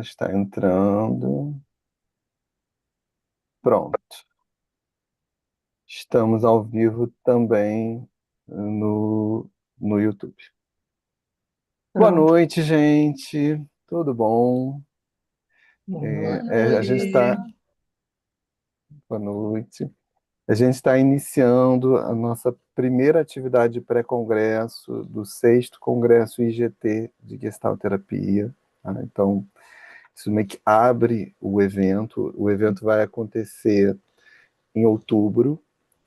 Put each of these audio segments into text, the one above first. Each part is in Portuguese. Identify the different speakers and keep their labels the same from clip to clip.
Speaker 1: Está entrando. Pronto. Estamos ao vivo também no YouTube. Boa
Speaker 2: Pronto.
Speaker 1: noite, gente. Tudo bom?
Speaker 2: Boa
Speaker 1: A gente está.
Speaker 2: noite.
Speaker 1: Boa noite. A gente está iniciando a nossa primeira atividade de pré-congresso do sexto Congresso IGT de Gestalterapia. Tá? Então, isso meio que abre o evento. O evento vai acontecer em outubro,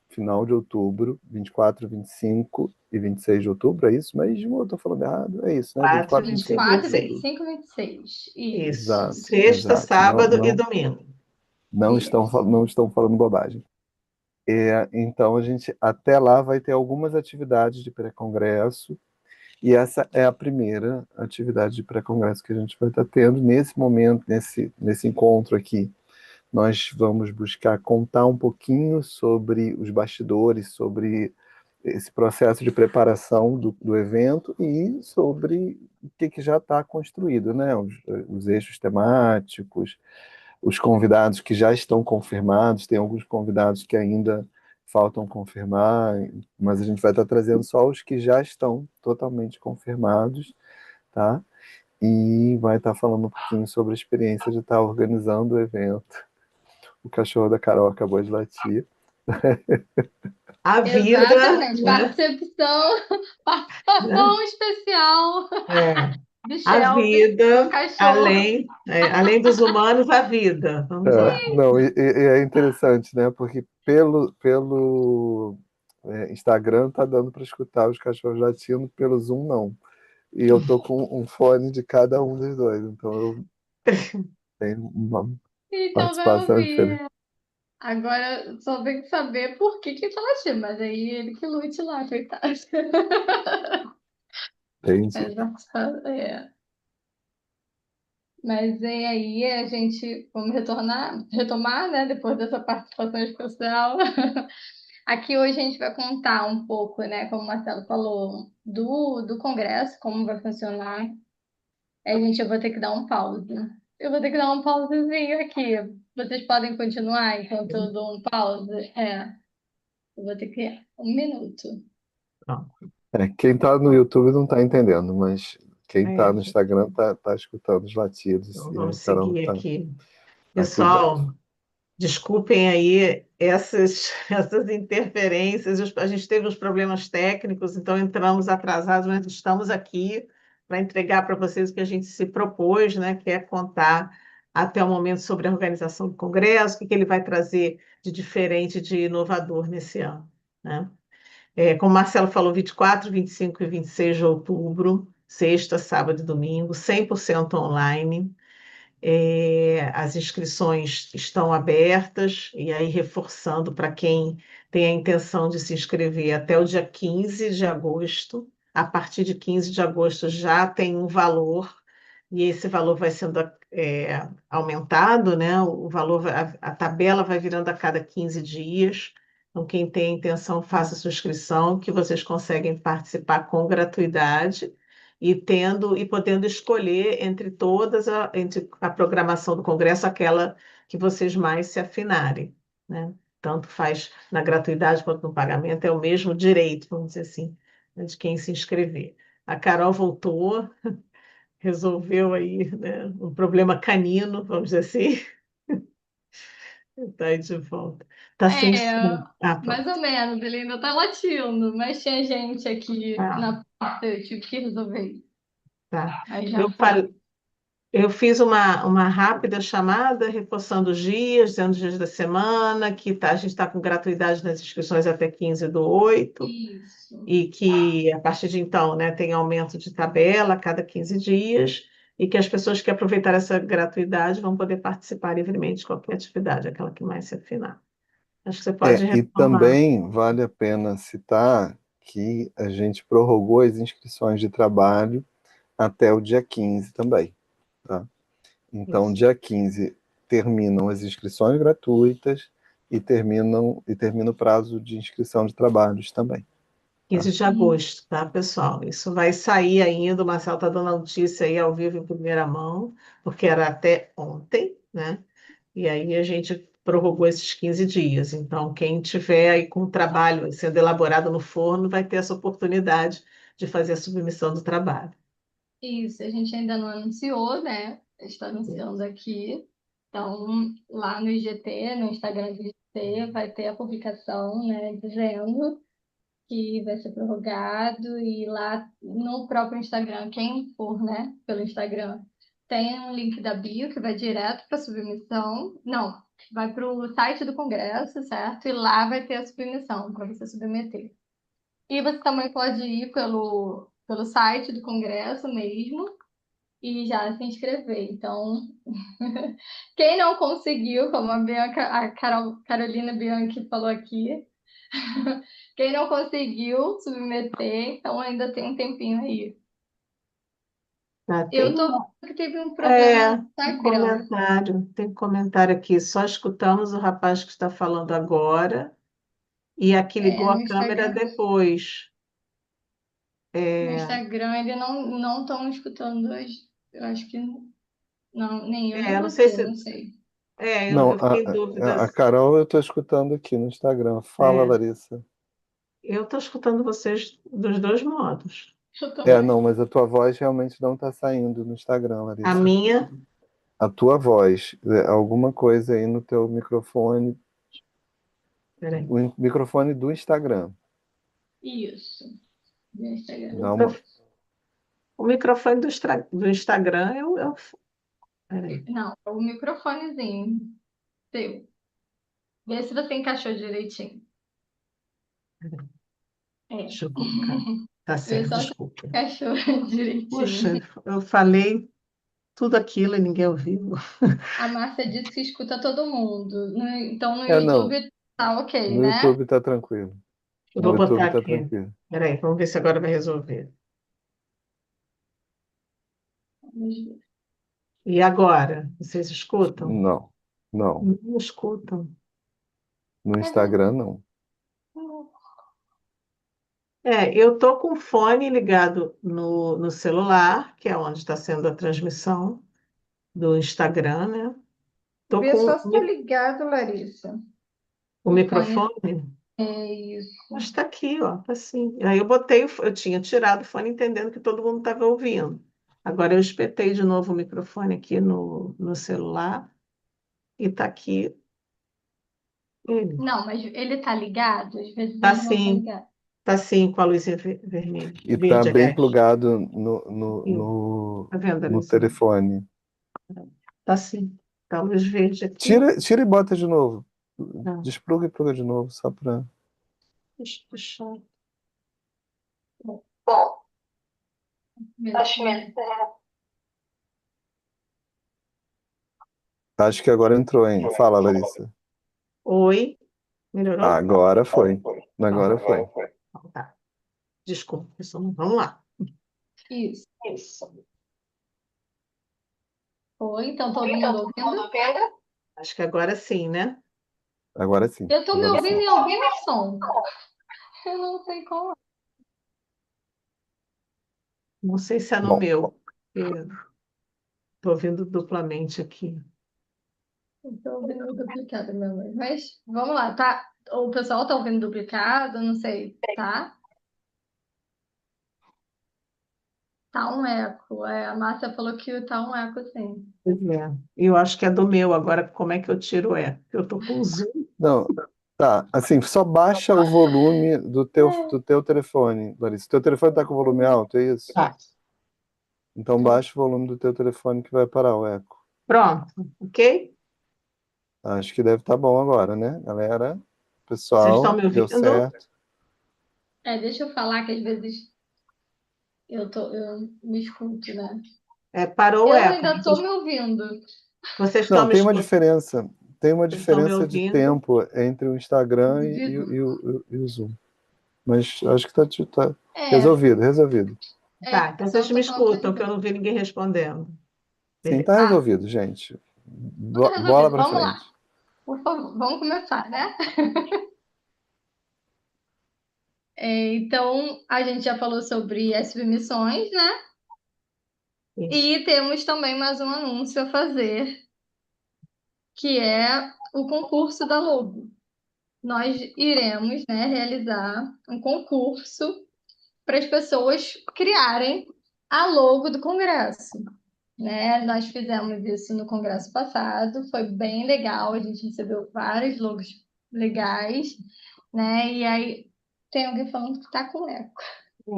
Speaker 1: final de outubro, 24, 25 e 26 de outubro, é isso mesmo? Eu estou falando errado? É isso, né?
Speaker 2: 4,
Speaker 1: 24, 25 e
Speaker 2: 25 e
Speaker 3: 24,
Speaker 2: 26.
Speaker 1: 26.
Speaker 3: 25, 26.
Speaker 2: Isso.
Speaker 3: Isso.
Speaker 1: Exato,
Speaker 2: Sexta,
Speaker 1: exato. Não,
Speaker 2: sábado e
Speaker 1: não,
Speaker 2: domingo.
Speaker 3: Isso.
Speaker 1: não estão falando bobagem. Então, a gente até lá vai ter algumas atividades de pré-congresso, e essa é a primeira atividade de pré-congresso que a gente vai estar tendo nesse momento, nesse encontro aqui. Nós vamos buscar contar um pouquinho sobre os bastidores, sobre esse processo de preparação do evento e sobre o que já está construído, né? Os eixos temáticos, os convidados que já estão confirmados, tem alguns convidados que ainda faltam confirmar, mas a gente vai estar trazendo só os que já estão totalmente confirmados, tá? E vai estar falando um pouquinho sobre a experiência de estar organizando o evento. O cachorro da Carol acabou de latir.
Speaker 2: A vida,
Speaker 3: Exatamente.
Speaker 2: né?
Speaker 3: Participação especial
Speaker 2: É,
Speaker 3: do
Speaker 2: a
Speaker 3: Shelby, meu
Speaker 2: vida,
Speaker 3: cachorro.
Speaker 2: além dos humanos, a vida. Vamos lá.
Speaker 1: Não, e é interessante, né? Porque pelo Instagram tá dando para escutar os cachorros latindo, pelo Zoom não. E eu tô com um fone de cada um dos dois, então eu tenho uma
Speaker 3: Então vai
Speaker 1: participação diferente.
Speaker 3: ouvir. Agora só tem que saber por que que tá latindo, mas aí ele que lute lá, coitado.
Speaker 1: Entendi.
Speaker 3: Mas, é. Mas e aí a gente vamos retomar, né, depois dessa participação especial. Aqui hoje a gente vai contar um pouco, né, como o Marcelo falou, do congresso, como vai funcionar. Aí, gente, eu vou ter que dar um pause. Eu vou ter que dar um pausezinho aqui. Vocês podem continuar enquanto eu dou um pause? Eu vou ter que um minuto.
Speaker 2: Pronto.
Speaker 1: Quem tá no YouTube não tá entendendo, mas quem tá
Speaker 2: É,
Speaker 1: no Instagram tá escutando os latidos
Speaker 2: então
Speaker 1: e a
Speaker 2: vamos
Speaker 1: Carol
Speaker 2: seguir aqui.
Speaker 1: tá cuidando.
Speaker 2: Pessoal, desculpem aí essas interferências. A gente teve uns problemas técnicos, então entramos atrasados, mas estamos aqui para entregar para vocês o que a gente se propôs, né, que é contar até o momento sobre a organização do Congresso, o que ele vai trazer de diferente, de inovador nesse ano, né? Como o Marcelo falou, 24, 25 e 26 de outubro, sexta, sábado e domingo, 100% online. As inscrições estão abertas, e aí reforçando para quem tem a intenção de se inscrever até o dia 15 de agosto. A partir de 15 de agosto já tem um valor, e esse valor vai sendo aumentado, né? O valor, a tabela vai virando a cada 15 dias. Então, quem tem a intenção, faça sua inscrição, que vocês conseguem participar com gratuidade e podendo escolher entre a programação do Congresso aquela que vocês mais se afinarem, né? Tanto faz na gratuidade quanto no pagamento, é o mesmo direito, vamos dizer assim, né, de quem se inscrever. A Carol voltou, resolveu aí, né, um problema canino, vamos dizer assim, está aí de volta. Está sem
Speaker 3: É,
Speaker 2: som. Ah,
Speaker 3: mais ou
Speaker 2: pronto.
Speaker 3: menos, ele ainda tá latindo, mas tinha gente aqui
Speaker 2: Ah,
Speaker 3: na porta, eu tive que resolver isso.
Speaker 2: tá.
Speaker 3: Aí já
Speaker 2: Eu
Speaker 3: foi.
Speaker 2: falei. Eu fiz uma rápida chamada, reforçando os dias, dizendo os dias da semana, que a gente está com gratuidade nas inscrições até 15/8,
Speaker 3: Isso.
Speaker 2: e que a partir de então, né, tem aumento de tabela a cada 15 dias, e que as pessoas que aproveitarem essa gratuidade vão poder participar livremente de qualquer atividade, aquela que mais se afinar. Acho que você pode
Speaker 1: E
Speaker 2: retomar.
Speaker 1: também vale a pena citar que a gente prorrogou as inscrições de trabalho até o dia 15 também, tá? Então,
Speaker 2: Isso.
Speaker 1: dia 15 terminam as inscrições gratuitas e termina o prazo de inscrição de trabalhos também. Tá.
Speaker 2: 15 de agosto, tá, pessoal? Isso vai sair ainda, o Marcelo está dando a notícia aí ao vivo em primeira mão, porque era até ontem, né? E aí a gente prorrogou esses 15 dias. Então, quem tiver aí com o trabalho sendo elaborado no forno vai ter essa oportunidade de fazer a submissão do trabalho.
Speaker 3: Isso, a gente ainda não anunciou, né? Está anunciando aqui. Então, lá no IGT, no Instagram do IGT, vai ter a publicação, né, dizendo que vai ser prorrogado e lá no próprio Instagram, quem for, né, pelo Instagram, tem um link da bio que vai direto para a submissão. Não, vai para o site do Congresso, certo? E lá vai ter a submissão para você submeter. E você também pode ir pelo site do Congresso mesmo e já se inscrever. Então, quem não conseguiu, como a Bianca, Carolina Bianchi falou aqui, quem não conseguiu submeter, então ainda tem um tempinho aí.
Speaker 2: Tá,
Speaker 3: Eu
Speaker 2: tem
Speaker 3: tô vendo que teve um problema
Speaker 2: é,
Speaker 3: no
Speaker 2: um
Speaker 3: Instagram.
Speaker 2: comentário, tem um comentário aqui. Só escutamos o rapaz que está falando agora e aqui
Speaker 3: É,
Speaker 2: ligou
Speaker 3: no
Speaker 2: a câmera
Speaker 3: Instagram,
Speaker 2: depois.
Speaker 3: no
Speaker 2: É,
Speaker 3: Instagram eles não estão escutando eu acho que não, nem eu nem
Speaker 2: não sei
Speaker 3: você,
Speaker 2: se.
Speaker 3: não sei.
Speaker 1: Não,
Speaker 2: Eu fiquei em
Speaker 1: a
Speaker 2: dúvidas.
Speaker 1: Carol eu estou escutando aqui no Instagram. Fala,
Speaker 2: É,
Speaker 1: Larissa.
Speaker 2: eu estou escutando vocês dos dois modos.
Speaker 3: Eu também.
Speaker 1: Não, mas a tua voz realmente não está saindo no Instagram,
Speaker 2: A
Speaker 1: Larissa.
Speaker 2: minha,
Speaker 1: A tua voz, alguma coisa aí no teu microfone,
Speaker 2: peraí.
Speaker 1: o microfone do Instagram.
Speaker 3: Isso, no Instagram.
Speaker 1: Dá uma.
Speaker 2: O microfone do Instagram peraí.
Speaker 3: Não, o microfonezinho seu. Vê se você encaixou direitinho. É.
Speaker 2: Deixa eu colocar. Tá
Speaker 3: Vê
Speaker 2: certo,
Speaker 3: só se
Speaker 2: desculpa.
Speaker 3: encaixou
Speaker 2: Puxa,
Speaker 3: direitinho.
Speaker 2: eu falei tudo aquilo e ninguém ouviu.
Speaker 3: A Márcia disse que escuta todo mundo. Então no
Speaker 1: Não,
Speaker 3: YouTube tá ok,
Speaker 1: no
Speaker 3: né?
Speaker 1: YouTube tá tranquilo.
Speaker 2: Eu
Speaker 1: No
Speaker 2: vou
Speaker 1: YouTube
Speaker 2: botar
Speaker 1: tá
Speaker 2: aqui.
Speaker 1: tranquilo.
Speaker 2: Peraí, vamos ver se agora vai resolver.
Speaker 3: Vamos ver.
Speaker 2: E agora? Vocês escutam?
Speaker 1: Não, não.
Speaker 2: Não escutam.
Speaker 1: No
Speaker 3: Mas não.
Speaker 1: Instagram, não.
Speaker 2: Eu tô com o fone ligado no celular, que é onde está sendo a transmissão do Instagram, né? Tô
Speaker 3: Vê
Speaker 2: com
Speaker 3: só se tá ligado, Larissa.
Speaker 2: o
Speaker 3: O fone
Speaker 2: microfone,
Speaker 3: é isso.
Speaker 2: mas está aqui, ó, tá assim. Aí eu tinha tirado o fone entendendo que todo mundo estava ouvindo. Agora eu espetei de novo o microfone aqui no celular e tá aqui ele.
Speaker 3: Não, mas ele tá ligado? Às vezes
Speaker 2: Tá
Speaker 3: ele não tá
Speaker 2: assim,
Speaker 3: ligado.
Speaker 2: tá assim com a luz vermelha,
Speaker 1: E tá
Speaker 2: verde,
Speaker 1: bem
Speaker 2: aliás.
Speaker 1: plugado
Speaker 2: Sim. Tá vendo a
Speaker 1: no
Speaker 2: luzinha?
Speaker 1: telefone.
Speaker 2: Tá assim, tá a luz verde aqui.
Speaker 1: Tira e bota de novo.
Speaker 2: Tá.
Speaker 1: Despluga e pluga de novo, só pra.
Speaker 2: Deixa eu puxar.
Speaker 3: Bom,
Speaker 2: Acho
Speaker 3: beleza.
Speaker 2: mesmo.
Speaker 1: Acho que agora entrou, hein? Fala, Larissa.
Speaker 2: Oi, melhorou?
Speaker 1: Agora foi.
Speaker 2: Ó,
Speaker 1: Agora foi.
Speaker 2: então tá. Desculpa, pessoal. Vamos lá.
Speaker 3: Isso.
Speaker 2: Isso.
Speaker 3: Oi, então todo mundo ouvindo?
Speaker 2: Acho que agora sim, né?
Speaker 1: Agora sim.
Speaker 3: Eu tô me
Speaker 1: Agora
Speaker 3: ouvindo
Speaker 1: sim.
Speaker 3: em algum som. Eu não sei qual é.
Speaker 2: Não sei se é no
Speaker 1: Bom,
Speaker 2: meu. Estou ouvindo duplamente aqui.
Speaker 3: Eu tô ouvindo duplicado, meu amor. Mas vamos lá, tá? O pessoal tá ouvindo duplicado? Não sei, tá? Tá um eco. A Márcia falou que tá um eco, sim.
Speaker 2: Pois é. Eu acho que é do meu. Agora, como é que eu tiro é? Eu estou com o Zoom.
Speaker 1: não. Tá, assim, só baixa o volume do teu telefone, Larissa. Teu telefone tá com volume alto, é isso?
Speaker 2: Tá.
Speaker 1: Então baixa o volume do teu telefone que vai parar o eco.
Speaker 2: Pronto, ok?
Speaker 1: Acho que deve estar bom agora, né, galera?
Speaker 2: Vocês estão
Speaker 1: Pessoal,
Speaker 2: me
Speaker 1: deu
Speaker 2: ouvindo?
Speaker 1: certo.
Speaker 3: Deixa eu falar que às vezes eu me escuto, né?
Speaker 2: Parou o
Speaker 3: Eu
Speaker 2: eco.
Speaker 3: ainda tô me ouvindo.
Speaker 2: Vocês estão
Speaker 1: Não,
Speaker 2: me
Speaker 1: tem uma
Speaker 2: escutando?
Speaker 1: diferença. Tem uma
Speaker 2: Vocês estão me
Speaker 1: diferença de
Speaker 2: ouvindo?
Speaker 1: tempo entre o Instagram
Speaker 3: Duvido.
Speaker 1: e o Zoom. Mas acho que tá
Speaker 3: É,
Speaker 1: resolvido, resolvido.
Speaker 2: Tá, então vocês
Speaker 3: eu
Speaker 2: me
Speaker 3: tô falando
Speaker 2: escutam, que eu
Speaker 3: com
Speaker 2: não vi ninguém respondendo.
Speaker 1: Sim, tá
Speaker 2: Beleza.
Speaker 1: resolvido, gente.
Speaker 3: tudo
Speaker 1: Bola
Speaker 3: resolvido.
Speaker 1: pra
Speaker 3: Vamos lá.
Speaker 1: frente.
Speaker 3: Por favor, vamos começar, né? Então, a gente já falou sobre as submissões, né?
Speaker 2: Isso.
Speaker 3: E temos também mais um anúncio a fazer, que é o concurso da Logo. Nós iremos, né, realizar um concurso para as pessoas criarem a logo do Congresso, né? Nós fizemos isso no Congresso passado, foi bem legal, a gente recebeu vários logos legais, né? E aí tem alguém falando que tá com eco,
Speaker 2: É.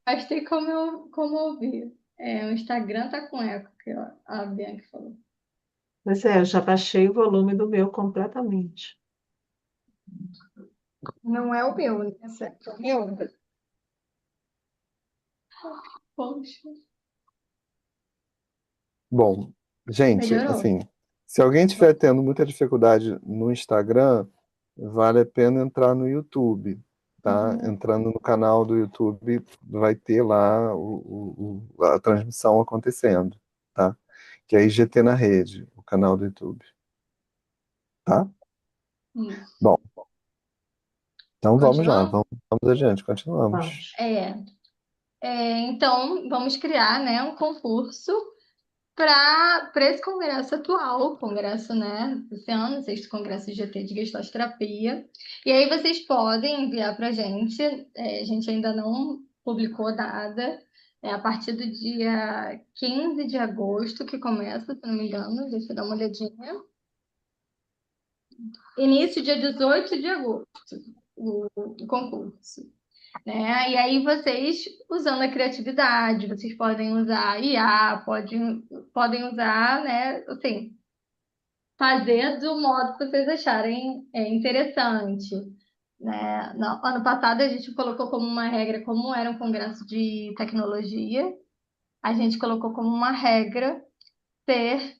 Speaker 3: mas tem como ouvir. O Instagram tá com eco, que a Bianca falou.
Speaker 2: Pois é, eu já baixei o volume do meu completamente.
Speaker 3: Não é o meu, né? É o meu. Poxa,
Speaker 1: Bom, gente,
Speaker 3: melhorou.
Speaker 1: assim, se alguém estiver tendo muita dificuldade no Instagram, vale a pena entrar no YouTube, tá?
Speaker 3: Uhum.
Speaker 1: Entrando no canal do YouTube, vai ter lá a transmissão acontecendo, tá? Que é IGT na Rede, o canal do YouTube, tá?
Speaker 3: Isso.
Speaker 1: Bom, então vamos lá,
Speaker 3: Continuamos?
Speaker 1: vamos adiante, continuamos.
Speaker 2: Vamos.
Speaker 3: Então, vamos criar, né, um concurso para esse congresso atual, o congresso, né, esse ano, sexto congresso GT de Gestalt-Terapia. E aí vocês podem enviar para a gente ainda não publicou nada, a partir do dia 15 de agosto que começa, se não me engano, deixa eu dar uma olhadinha. Início dia 18 de agosto, o concurso. Né? E aí vocês, usando a criatividade, vocês podem usar IA, podem usar, né, assim, fazer do modo que vocês acharem interessante. Né? No ano passado a gente colocou como uma regra, como era um congresso de tecnologia, a gente colocou como uma regra ser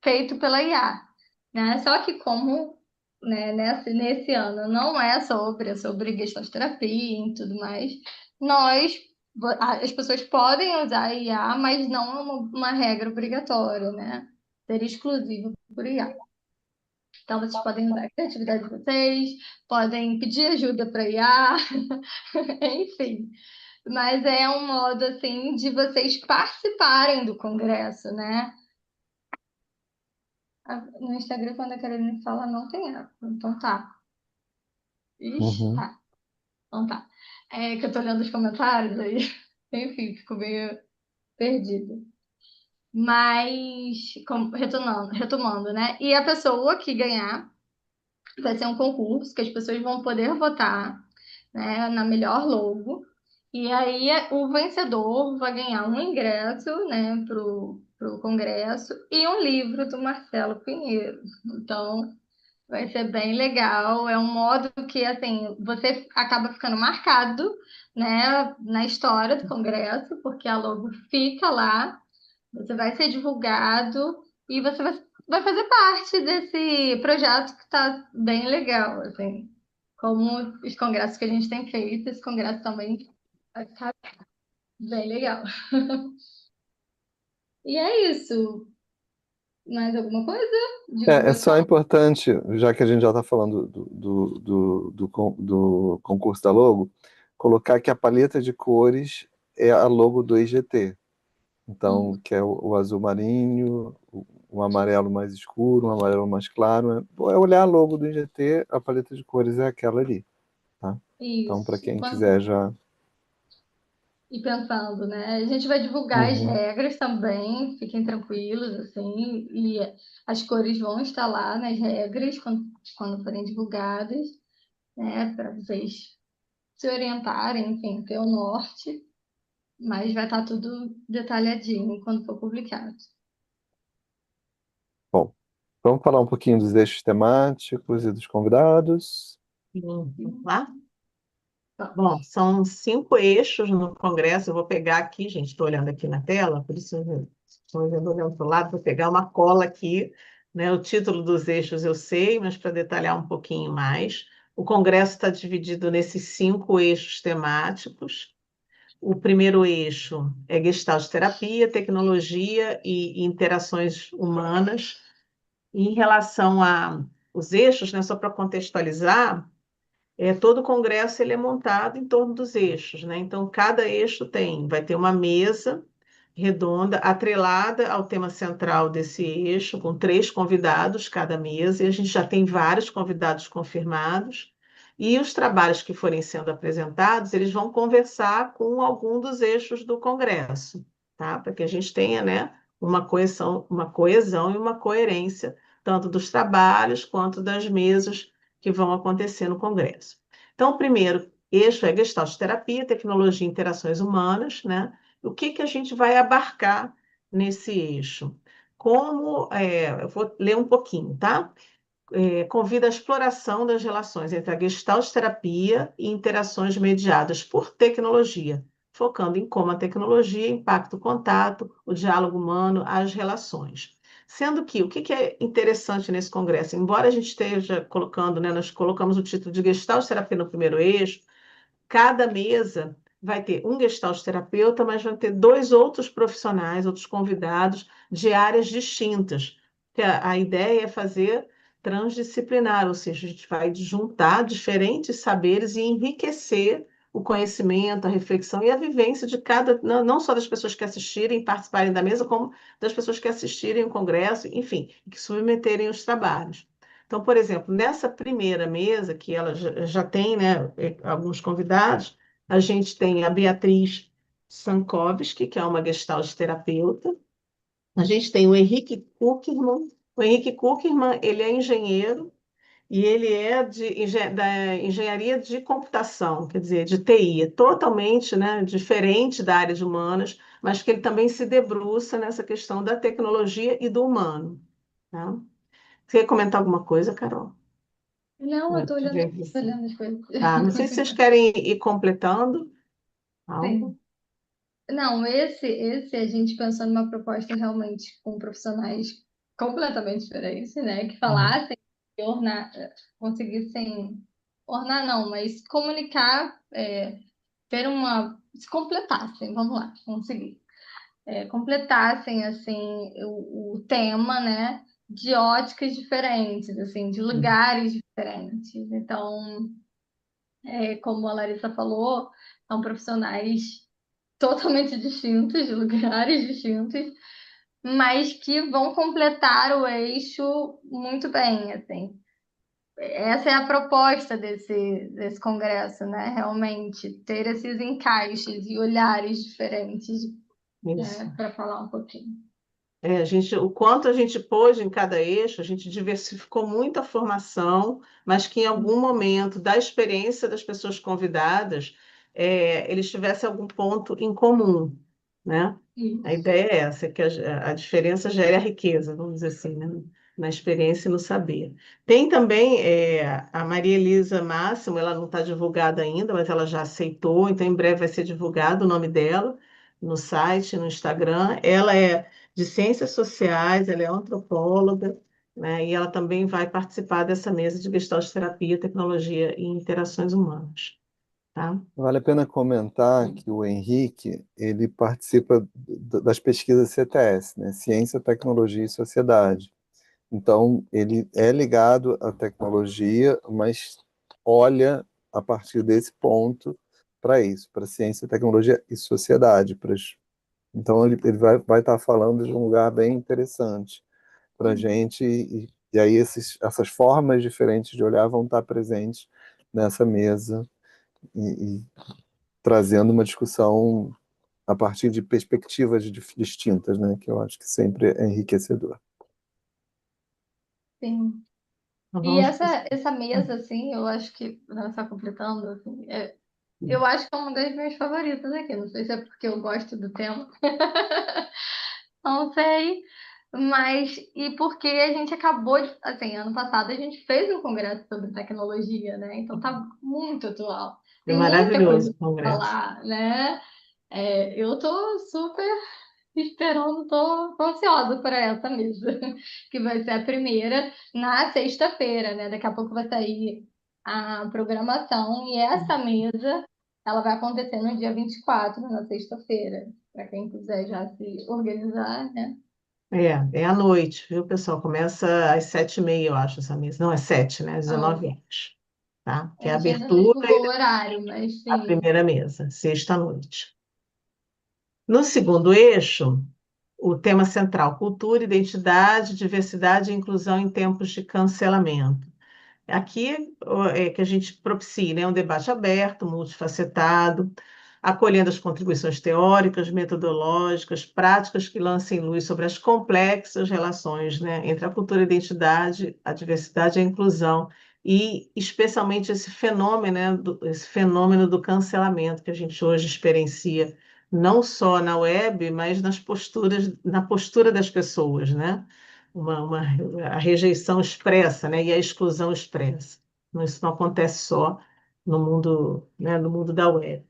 Speaker 3: feito pela IA, né? Só que como, né, nesse ano não é sobre Gestalt terapia e tudo mais, nós, as pessoas podem usar a IA, mas não é uma regra obrigatória, né? Ser exclusivo por IA. Então, vocês podem usar a criatividade de vocês, podem pedir ajuda para IA, enfim. Mas é um modo, assim, de vocês participarem do congresso, né? No Instagram, quando a Carolina fala, não tem eco. Então tá. Ixi,
Speaker 1: Uhum,
Speaker 3: tá. Então tá. É que eu tô olhando os comentários aí. Enfim, fico meio perdida. Mas, retomando, né? E a pessoa que ganhar vai ser um concurso que as pessoas vão poder votar, né, na melhor logo. E aí o vencedor vai ganhar um ingresso, né, pro congresso e um livro do Marcelo Pinheiro. Então, vai ser bem legal. É um modo que, assim, você acaba ficando marcado, né, na história do Congresso, porque a logo fica lá, você vai ser divulgado e você vai fazer parte desse projeto que está bem legal, assim. Como os congressos que a gente tem feito, esse congresso também vai ficar bem legal. E é isso. Mais alguma coisa?
Speaker 1: É só
Speaker 3: Divulgação?
Speaker 1: importante, já que a gente já está falando do concurso da logo, colocar que a paleta de cores é a logo do IGT. Então, que é o azul marinho, o amarelo mais escuro, o amarelo mais claro. É olhar a logo do IGT, a paleta de cores é aquela ali, tá? Então, para
Speaker 3: Isso.
Speaker 1: quem quiser já.
Speaker 3: E pensando, né? A gente vai divulgar as
Speaker 1: Uhum.
Speaker 3: regras também, fiquem tranquilos, assim, e as cores vão estar lá nas regras quando forem divulgadas, né? Para vocês se orientarem, enfim, ter o norte, mas vai estar tudo detalhadinho quando for publicado.
Speaker 1: Bom, vamos falar um pouquinho dos eixos temáticos e dos convidados.
Speaker 2: Vamos lá? Bom, são 5 eixos no Congresso. Eu vou pegar aqui, gente, estou olhando aqui na tela, por isso estou olhando para o lado, vou pegar uma cola aqui, né? O título dos eixos eu sei, mas para detalhar um pouquinho mais. O Congresso está dividido nesses 5 eixos temáticos. O primeiro eixo é Gestalt terapia, tecnologia e interações humanas. E em relação a os eixos, né, só para contextualizar, todo o congresso ele é montado em torno dos eixos, né? Então, cada eixo vai ter uma mesa redonda, atrelada ao tema central desse eixo, com 3 convidados cada mesa, e a gente já tem vários convidados confirmados. E os trabalhos que forem sendo apresentados, eles vão conversar com algum dos eixos do congresso, tá? Para que a gente tenha, né, uma coesão e uma coerência, tanto dos trabalhos quanto das mesas que vão acontecer no congresso. Então, o primeiro eixo é Gestalt Terapia, Tecnologia e Interações Humanas, né? O que que a gente vai abarcar nesse eixo? Eu vou ler um pouquinho, tá? Convida a exploração das relações entre a Gestalt terapia e interações mediadas por tecnologia, focando em como a tecnologia impacta o contato, o diálogo humano, as relações. Sendo que o que é interessante nesse congresso, embora a gente esteja colocando, né, nós colocamos o título de Gestalt terapia no primeiro eixo, cada mesa vai ter um gestalt terapeuta, mas vai ter 2 outros profissionais, outros convidados de áreas distintas. Que a ideia é fazer transdisciplinar, ou seja, a gente vai juntar diferentes saberes e enriquecer o conhecimento, a reflexão e a vivência de cada, não só das pessoas que assistirem, participarem da mesa, como das pessoas que assistirem o congresso, enfim, que submeterem os trabalhos. Então, por exemplo, nessa primeira mesa, que ela já tem, né, alguns convidados, a gente tem a Beatriz Sankovski, que é uma gestalt terapeuta, a gente tem o Henrique Kuckerman. O Henrique Kuckerman, ele é engenheiro e ele é da engenharia de computação, quer dizer, de TI, é totalmente, né, diferente da área de humanas, mas que ele também se debruça nessa questão da tecnologia e do humano, tá? Você quer comentar alguma coisa, Carol?
Speaker 3: Não, eu tô
Speaker 2: Deixa eu
Speaker 3: olhando,
Speaker 2: ver
Speaker 3: tô
Speaker 2: aqui.
Speaker 3: olhando as coisas.
Speaker 2: Tá, não sei se vocês querem ir completando algo.
Speaker 3: Sim. Não, esse a gente pensou numa proposta realmente com profissionais completamente diferentes, né? Que
Speaker 2: Uhum.
Speaker 3: falassem, que conseguissem ornar não, mas comunicar, ter se completassem, vamos lá, conseguir, completassem assim o tema, né? De óticas diferentes, assim, de lugares diferentes. Então, como a Larissa falou, são profissionais totalmente distintos, de lugares distintos, mas que vão completar o eixo muito bem, assim. Essa é a proposta desse congresso, né? Realmente, ter esses encaixes e olhares diferentes,
Speaker 2: Isso.
Speaker 3: né? Para falar um pouquinho.
Speaker 2: O quanto a gente pôs em cada eixo, a gente diversificou muito a formação, mas que em algum momento da experiência das pessoas convidadas, eles tivessem algum ponto em comum, né? A
Speaker 3: Isso.
Speaker 2: ideia é essa, que a diferença gere a riqueza, vamos dizer assim, né? Na experiência e no saber. Tem também a Maria Elisa Máximo, ela não está divulgada ainda, mas ela já aceitou, então em breve vai ser divulgado o nome dela no site, no Instagram. Ela é de Ciências Sociais, ela é antropóloga, né? E ela também vai participar dessa mesa de Gestalt Terapia, Tecnologia e Interações Humanas, tá?
Speaker 1: Vale a pena comentar que o Henrique, ele participa das pesquisas CTS, né? Ciência, Tecnologia e Sociedade. Então, ele é ligado à tecnologia, mas olha a partir desse ponto para isso, para ciência, tecnologia e sociedade. Então, ele vai estar falando de um lugar bem interessante para a gente, e aí essas formas diferentes de olhar vão estar presentes nessa mesa e trazendo uma discussão a partir de perspectivas distintas, né? Que eu acho que sempre é enriquecedor.
Speaker 3: Sim.
Speaker 2: Então,
Speaker 3: E
Speaker 2: vamos.
Speaker 3: essa mesa, assim, eu acho que, só completando, assim, eu acho que é uma das minhas favoritas aqui. Não sei se é porque eu gosto do tema. Não sei. Mas, e porque a gente acabou de, assim, ano passado a gente fez um congresso sobre tecnologia, né? Então tá muito atual.
Speaker 2: É
Speaker 3: Tem muita
Speaker 2: maravilhoso
Speaker 3: coisa
Speaker 2: o
Speaker 3: para
Speaker 2: congresso.
Speaker 3: falar, né? Eu tô super esperando, tô ansiosa para essa mesa, que vai ser a primeira na sexta-feira, né? Daqui a pouco vai sair a programação e essa mesa, ela vai acontecer no dia 24 na sexta-feira, para quem quiser já se organizar, né?
Speaker 2: É à noite, viu, pessoal? Começa às 7h30, eu acho, essa mesa. Não, é 7, né? Às
Speaker 3: Ah,
Speaker 2: 19 horas. tá?
Speaker 3: A
Speaker 2: Que é a
Speaker 3: gente ainda não
Speaker 2: abertura
Speaker 3: divulgou
Speaker 2: e
Speaker 3: o horário, mas
Speaker 2: a
Speaker 3: sim.
Speaker 2: primeira mesa, sexta-noite. No segundo eixo, o tema central, cultura, identidade, diversidade e inclusão em tempos de cancelamento. Aqui é que a gente propicia, né, um debate aberto, multifacetado, acolhendo as contribuições teóricas, metodológicas, práticas que lancem luz sobre as complexas relações, né, entre a cultura e a identidade, a diversidade e a inclusão, e especialmente esse fenômeno do cancelamento que a gente hoje experiencia, não só na web, mas na postura das pessoas, né? uma, a rejeição expressa, né, e a exclusão expressa. Isso não acontece só no mundo, né, no mundo da web.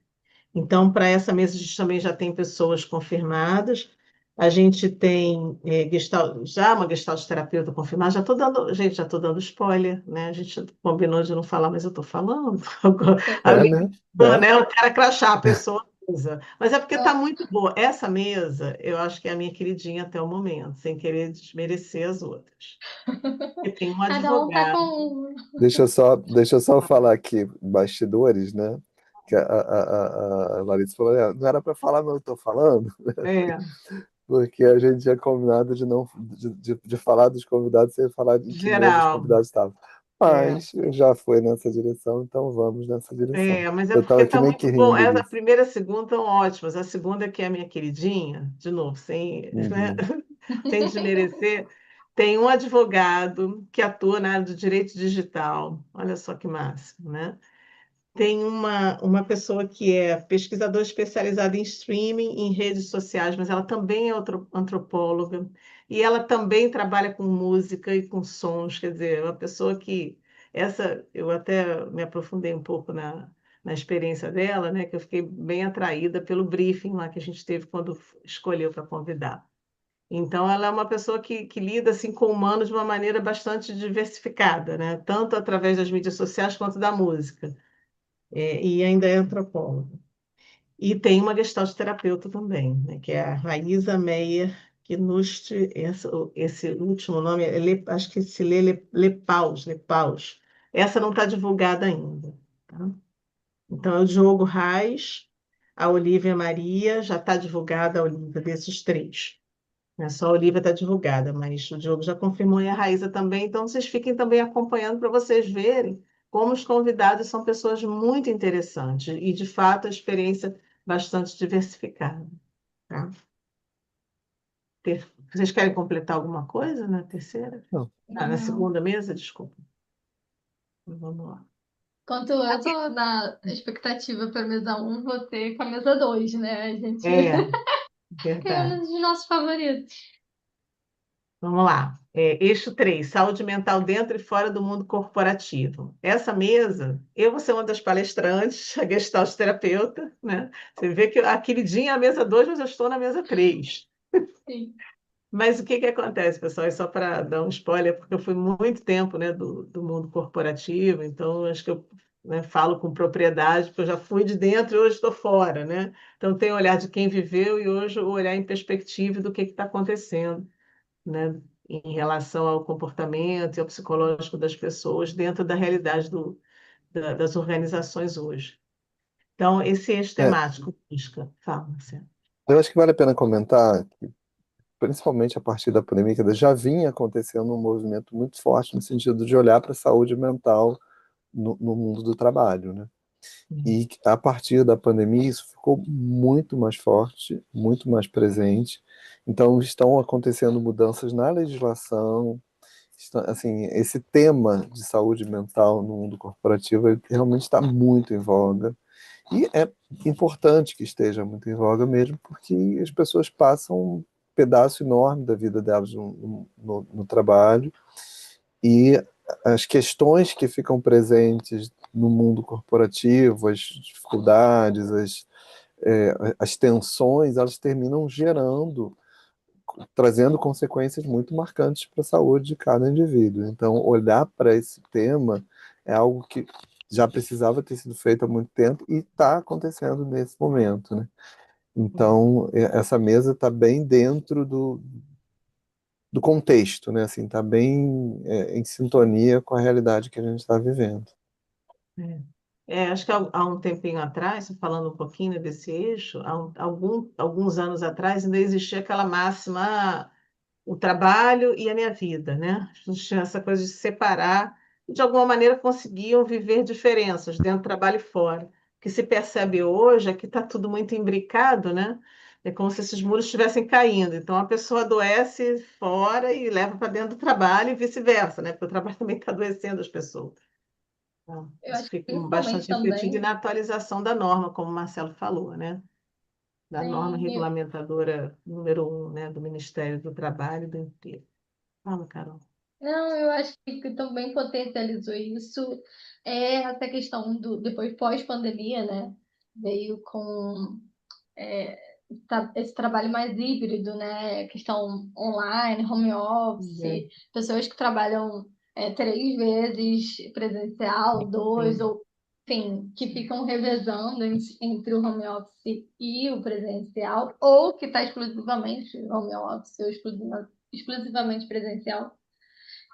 Speaker 2: Então, para essa mesa, a gente também já tem pessoas confirmadas. A gente tem já uma gestalt terapeuta confirmada. Já estou dando, gente, já estou dando spoiler, né? A gente combinou de não falar, mas eu estou falando.
Speaker 1: É,
Speaker 2: Alguém,
Speaker 1: né? É.
Speaker 2: né? O cara crachar a pessoa usa. Mas é porque está muito boa. Essa mesa, eu acho que é a minha queridinha até o momento, sem querer desmerecer as outras. E tem um
Speaker 3: Cada um tá com
Speaker 2: advogado.
Speaker 3: um.
Speaker 1: Deixa eu só falar aqui, bastidores, né? Que a Larissa falou, não era para falar, mas eu estou falando,
Speaker 2: É,
Speaker 1: porque a gente tinha combinado de não de falar dos convidados sem falar em que mesa os
Speaker 2: geral.
Speaker 1: convidados estavam.
Speaker 2: É.
Speaker 1: Mas já foi nessa direção, então vamos nessa direção.
Speaker 2: Mas é
Speaker 1: Eu
Speaker 2: porque
Speaker 1: estava aqui
Speaker 2: está
Speaker 1: meio que
Speaker 2: muito bom.
Speaker 1: rindo
Speaker 2: Essa
Speaker 1: disso.
Speaker 2: primeira e a segunda estão ótimas. A segunda, que é a minha queridinha, de novo, né,
Speaker 1: Uhum.
Speaker 2: sem desmerecer, tem um advogado que atua na área do direito digital. Olha só que máximo, né? Tem uma pessoa que é pesquisadora especializada em streaming em redes sociais, mas ela também é antropóloga e ela também trabalha com música e com sons, quer dizer, é uma pessoa que essa eu até me aprofundei um pouco na experiência dela, né, que eu fiquei bem atraída pelo briefing lá que a gente teve quando escolheu para convidar. Então, ela é uma pessoa que lida assim com o humano de uma maneira bastante diversificada, né? Tanto através das mídias sociais quanto da música e ainda é antropóloga. E tem uma gestalt terapeuta também, né, que é a Raíza Meyer Knust, esse último nome, acho que se lê Lepaus. Essa não está divulgada ainda. Tá? Então, é o Diogo Reis, a Olivia Maria, já está divulgada a Olivia desses três. Né? Só a Olivia está divulgada, mas o Diogo já confirmou e a Raíza também. Então, vocês fiquem também acompanhando para vocês verem como os convidados são pessoas muito interessantes e, de fato, a experiência bastante diversificada. Tá? Vocês querem completar alguma coisa na terceira?
Speaker 1: Não.
Speaker 2: Ah, na
Speaker 3: Não.
Speaker 2: segunda mesa? Desculpa. Vamos lá.
Speaker 3: Enquanto eu tô na expectativa para mesa um, vou ter com a mesa 2, né? A gente
Speaker 2: É,
Speaker 3: reúne
Speaker 2: verdade.
Speaker 3: os nossos favoritos.
Speaker 2: Vamos lá. Eixo 3, saúde mental dentro e fora do mundo corporativo. Essa mesa, eu vou ser uma das palestrantes, a gestalt terapeuta, né? Você vê que a queridinha é a mesa 2, mas eu estou na mesa 3.
Speaker 3: Sim.
Speaker 2: Mas o que que acontece, pessoal? É só para dar um spoiler, porque eu fui muito tempo, né, do mundo corporativo, então acho que eu, né, falo com propriedade, porque eu já fui de dentro e hoje estou fora, né? Então tem o olhar de quem viveu e hoje o olhar em perspectiva do que está acontecendo, né, em relação ao comportamento e ao psicológico das pessoas dentro da realidade das organizações hoje. Então, esse eixo
Speaker 1: É,
Speaker 2: temático busca, fala, Marcelo.
Speaker 1: eu acho que vale a pena comentar que, principalmente a partir da pandemia, já vinha acontecendo um movimento muito forte no sentido de olhar para a saúde mental no mundo do trabalho, né? E a partir da pandemia isso ficou muito mais forte, muito mais presente. Então estão acontecendo mudanças na legislação. Assim, esse tema de saúde mental no mundo corporativo ele realmente está muito em voga. E é importante que esteja muito em voga mesmo, porque as pessoas passam um pedaço enorme da vida delas no trabalho e as questões que ficam presentes no mundo corporativo, as dificuldades, as tensões, elas terminam trazendo consequências muito marcantes para a saúde de cada indivíduo. Então, olhar para esse tema é algo que já precisava ter sido feito há muito tempo e está acontecendo nesse momento, né? Então, essa mesa está bem dentro do contexto, né? Assim, está bem em sintonia com a realidade que a gente está vivendo.
Speaker 2: Acho que há um tempinho atrás, falando um pouquinho desse eixo, alguns anos atrás, ainda existia aquela máxima, o trabalho e a minha vida, né? As pessoas tinham essa coisa de separar e, de alguma maneira, conseguiam viver diferenças dentro do trabalho e fora. O que se percebe hoje é que está tudo muito imbricado, né? É como se esses muros estivessem caindo. Então, a pessoa adoece fora e leva para dentro do trabalho e vice-versa, né? Porque o trabalho também está adoecendo as pessoas. Então,
Speaker 3: Eu
Speaker 2: isso
Speaker 3: acho que
Speaker 2: fica
Speaker 3: principalmente
Speaker 2: bastante refletido e
Speaker 3: também
Speaker 2: na atualização da norma, como o Marcelo falou, né? Da norma
Speaker 3: tem.
Speaker 2: regulamentadora número 1, né? Do Ministério do Trabalho e do Emprego. Fala, Carol.
Speaker 3: Não, eu acho que também potencializou isso essa questão do depois pós-pandemia, né? Veio com é, esse trabalho mais híbrido, né? Questão online, home
Speaker 2: É,
Speaker 3: office, pessoas que trabalham 3 vezes presencial, dois,
Speaker 2: sim.
Speaker 3: ou enfim, que ficam revezando entre o home office e o presencial, ou que está exclusivamente home office ou exclusivamente presencial.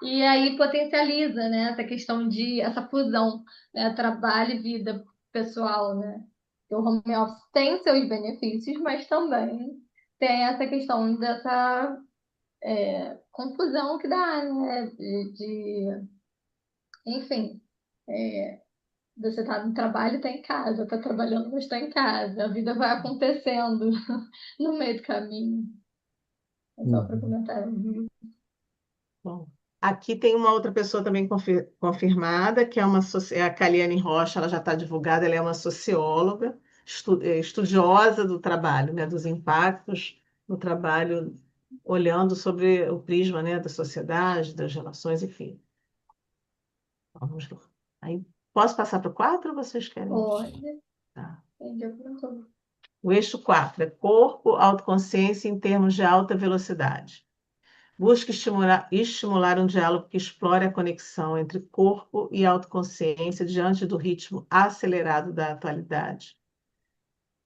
Speaker 3: E aí potencializa, né, essa questão de essa fusão, né, trabalho e vida pessoal, né? O home office tem seus benefícios, mas também tem essa questão dessa confusão que dá, né? Enfim, você está no trabalho, está em casa, está trabalhando, mas está em casa. A vida vai acontecendo no meio do caminho. É só para
Speaker 1: Uhum.
Speaker 3: comentar.
Speaker 2: Bom, aqui tem uma outra pessoa também confirmada, que é a Kaliane Rocha, ela já está divulgada, ela é uma socióloga, estudiosa do trabalho, né, dos impactos no trabalho, olhando sobre o prisma, né, da sociedade, das relações, enfim. Vamos lá. Aí, posso passar para o 4 ou vocês querem?
Speaker 3: Pode,
Speaker 2: Tá.
Speaker 3: entendi alguma coisa.
Speaker 2: O eixo 4 é corpo, autoconsciência em termos de alta velocidade. Busca estimular um diálogo que explore a conexão entre corpo e autoconsciência diante do ritmo acelerado da atualidade.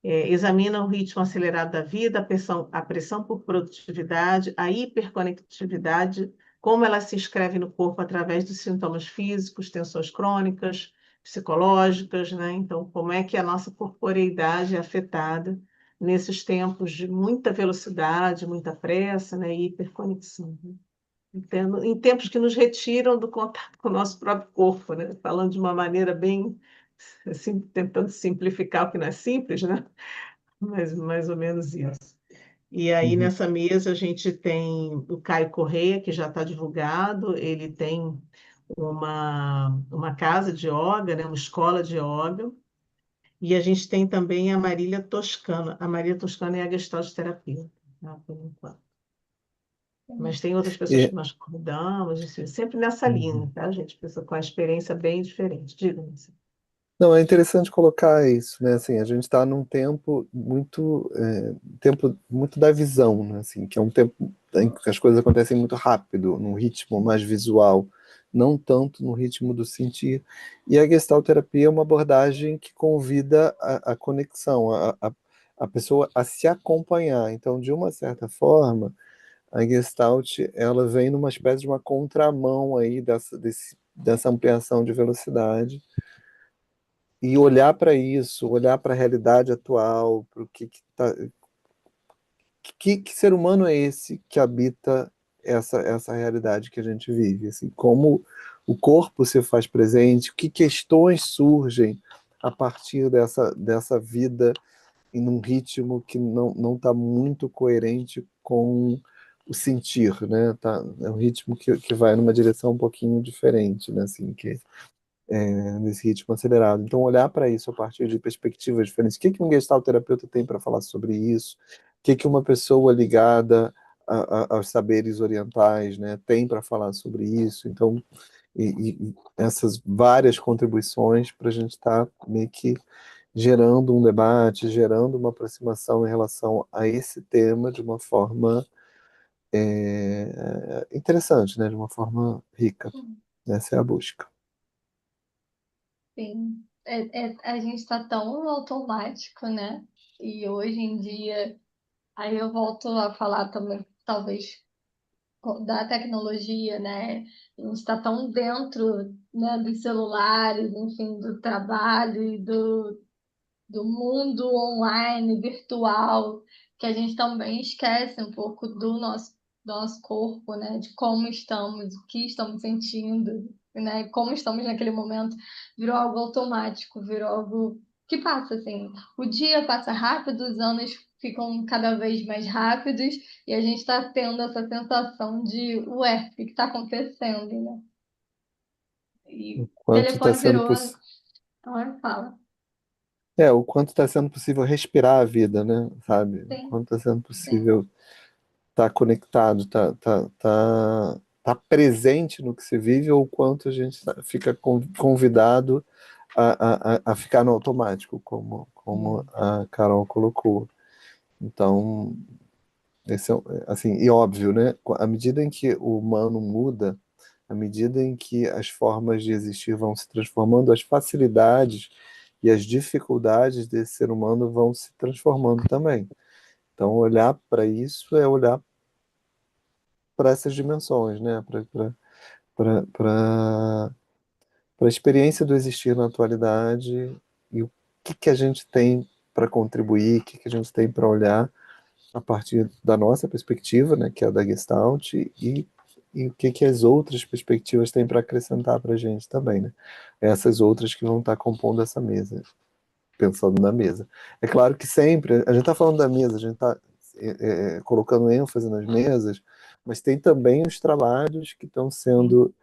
Speaker 2: Examina o ritmo acelerado da vida, a pressão por produtividade, a hiperconectividade, como ela se inscreve no corpo através dos sintomas físicos, tensões crônicas, psicológicas, né? Então, como é que a nossa corporeidade é afetada nesses tempos de muita velocidade, muita pressa, né? E hiperconexão, né? Em tempos que nos retiram do contato com o nosso próprio corpo, né? Falando de uma maneira bem, assim, tentando simplificar o que não é simples, né? Mas mais ou menos isso. E aí,
Speaker 1: Uhum.
Speaker 2: nessa mesa, a gente tem o Caio Correia, que já está divulgado, ele tem uma casa de yoga, né? Uma escola de yoga, e a gente tem também a Marília Toscana. A Marília Toscana é a gestalt terapeuta, tá? Por enquanto. Mas tem outras pessoas
Speaker 1: E,
Speaker 2: que nós convidamos, assim, sempre nessa linha,
Speaker 1: uhum.
Speaker 2: tá, gente? Pessoa com a experiência bem diferente. Diga-me.
Speaker 1: Não, é interessante colocar isso, né? Assim, a gente está num tempo muito da visão, né? Assim, que é um tempo em que as coisas acontecem muito rápido, num ritmo mais visual, não tanto no ritmo do sentir. E a gestalterapia é uma abordagem que convida a conexão, a pessoa a se acompanhar. Então, de uma certa forma, a Gestalt ela vem numa espécie de uma contramão aí dessa ampliação de velocidade e olhar para isso, olhar para a realidade atual, para o que ser humano é esse que habita essa realidade que a gente vive, assim, como o corpo se faz presente, que questões surgem a partir dessa vida em um ritmo que não está muito coerente com o sentir, né? Tá, é um ritmo que vai numa direção um pouquinho diferente, né? Assim, nesse ritmo acelerado. Então, olhar para isso a partir de perspectivas diferentes. O que um gestalterapeuta tem para falar sobre isso? O que uma pessoa ligada aos saberes orientais, né, tem para falar sobre isso? Então, e essas várias contribuições para a gente estar meio que gerando um debate, gerando uma aproximação em relação a esse tema de uma forma interessante, né, de uma forma rica. Essa é a busca.
Speaker 3: Sim, a gente está tão no automático, né? E hoje em dia, aí eu volto a falar também, talvez da tecnologia, né? A gente está tão dentro, né, dos celulares, enfim, do trabalho e do mundo online, virtual, que a gente também esquece um pouco do nosso corpo, né? De como estamos, o que estamos sentindo, né? Como estamos naquele momento. Virou algo automático, virou algo que passa, assim. O dia passa rápido, os anos ficam cada vez mais rápidos e a gente está tendo essa sensação de, ué, o que está acontecendo, né? E o
Speaker 1: Quanto está
Speaker 3: telefone
Speaker 1: sendo
Speaker 3: virou...
Speaker 1: possível.
Speaker 3: Olha, fala.
Speaker 1: O quanto está sendo possível respirar a vida, né? Sabe? O
Speaker 3: Sim,
Speaker 1: quanto está sendo
Speaker 3: sim.
Speaker 1: possível estar conectado, tá presente no que se vive, ou o quanto a gente fica convidado a ficar no automático, como a Carol colocou. Então, esse é, assim, e óbvio, né? À medida em que o humano muda, à medida em que as formas de existir vão se transformando, as facilidades e as dificuldades desse ser humano vão se transformando também. Então, olhar para isso é olhar para essas dimensões, né? Para a experiência do existir na atualidade e o que a gente tem para contribuir, o que a gente tem para olhar a partir da nossa perspectiva, né, que é a da Gestalt, e o que as outras perspectivas têm para acrescentar para a gente também, né? Essas outras que vão estar compondo essa mesa, pensando na mesa. É claro que sempre, a gente está falando da mesa, a gente está colocando ênfase nas mesas, mas tem também os trabalhos que estão sendo